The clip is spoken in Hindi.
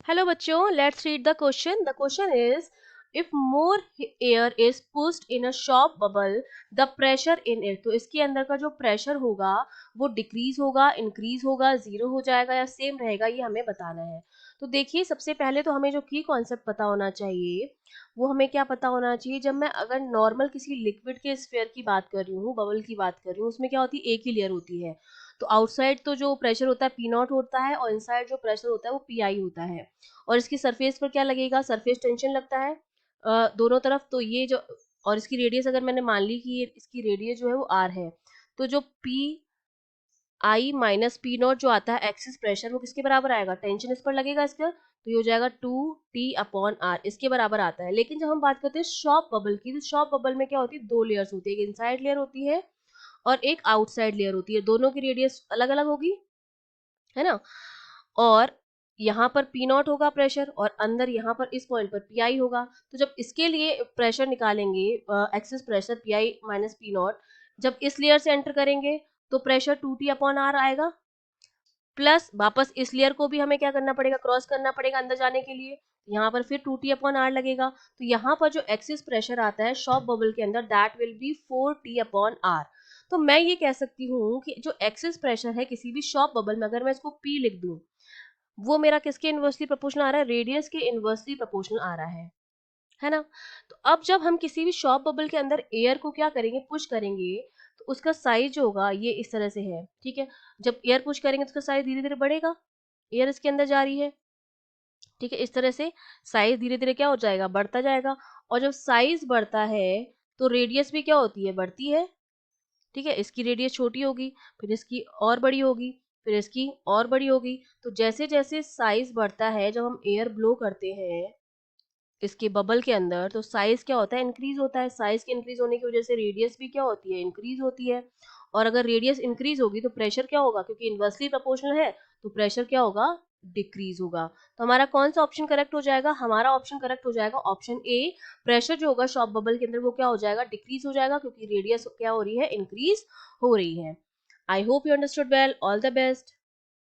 Hello बच्चों, let's read the question. The question is, if more air is pushed in a shop bubble, the pressure in it. तो इसके अंदर का जो प्रेशर होगा वो डिक्रीज होगा, इंक्रीज होगा, जीरो हो जाएगा या सेम रहेगा, ये हमें बताना है। तो देखिए, सबसे पहले तो हमें जो की कॉन्सेप्ट पता होना चाहिए वो हमें क्या पता होना चाहिए। जब मैं अगर नॉर्मल किसी लिक्विड के स्फीयर की बात कर रही हूँ, बबल की बात कर रही हूँ, उसमें क्या होती है, एक ही लेयर होती है। तो आउटसाइड तो जो प्रेशर होता है पी नॉट होता है और इनसाइड जो प्रेशर होता है वो पी आई होता है। और इसकी सरफेस पर क्या लगेगा, सरफेस टेंशन लगता है दोनों तरफ। तो ये जो, और इसकी रेडियस अगर मैंने मान ली कि इसकी रेडियस जो है वो आर है, तो जो P I minus P not जो आता है एक्सिस प्रेशर, वो किसके बराबर आएगा, टेंशन इस पर लगेगा इसका, तो ये हो जाएगा 2T/R, इसके बराबर आता है। लेकिन जब हम बात करते हैं शॉप बबल की, तो शॉप बबल में क्या होती है, दो लेयर्स होती है, एक इनसाइड लेयर होती है और एक आउटसाइड लेयर होती है। दोनों की रेडियस अलग अलग होगी, है ना। और यहाँ पर पी नॉट होगा प्रेशर और अंदर यहाँ पर इस पॉइंट पर पी आई होगा। तो जब इसके लिए प्रेशर निकालेंगे, axis pressure P I minus P not, जब इस लेयर से एंटर करेंगे तो प्रेशर 2T/R आएगा, प्लस वापस इस लेयर को भी हमें क्या करना पड़ेगा, क्रॉस करना पड़ेगा अंदर जाने के लिए। यहाँ पर फिर 2T/R लगेगा। तो यहाँ पर जो एक्सिस प्रेशर आता है शॉप बबल के अंदर, दैट विल बी 4T/R। तो मैं ये कह सकती हूँ कि जो एक्सिस प्रेशर है किसी भी शॉप बबल में, अगर मैं इसको P लिख दूं, वो मेरा किसके इनवर्सली प्रोपोर्शनल आ रहा है, रेडियस के इनवर्सली प्रोपोर्शनल आ रहा है ना। तो अब जब हम किसी भी शॉप बबल के अंदर एयर को क्या करेंगे, पुश करेंगे, तो उसका साइज जो होगा ये इस तरह से है, ठीक है। जब एयर पुश करेंगे तो उसका साइज धीरे धीरे बढ़ेगा, एयर इसके अंदर जा रही है, ठीक है। इस तरह से साइज धीरे धीरे क्या हो जाएगा, बढ़ता जाएगा। और जब साइज बढ़ता है तो रेडियस भी क्या होती है, बढ़ती है, ठीक है। इसकी रेडियस छोटी होगी, फिर इसकी और बड़ी होगी, फिर इसकी और बड़ी होगी। तो जैसे जैसे साइज बढ़ता है, जब हम एयर ब्लो करते हैं इसके बबल के अंदर, तो साइज क्या होता है, इंक्रीज होता है। साइज के इंक्रीज होने की वजह से रेडियस भी क्या होती है, इंक्रीज होती है। और अगर रेडियस इंक्रीज होगी तो प्रेशर क्या होगा, क्योंकि इनवर्सली प्रोपोर्शनल है, तो प्रेशर क्या होगा, डिक्रीज होगा। तो हमारा कौन सा ऑप्शन करेक्ट हो जाएगा, हमारा ऑप्शन करेक्ट हो जाएगा ऑप्शन ए। प्रेशर जो होगा शॉप बबल के अंदर वो क्या हो जाएगा, डिक्रीज हो जाएगा, क्योंकि रेडियस क्या हो रही है, इंक्रीज हो रही है। I hope you understood well, all the best.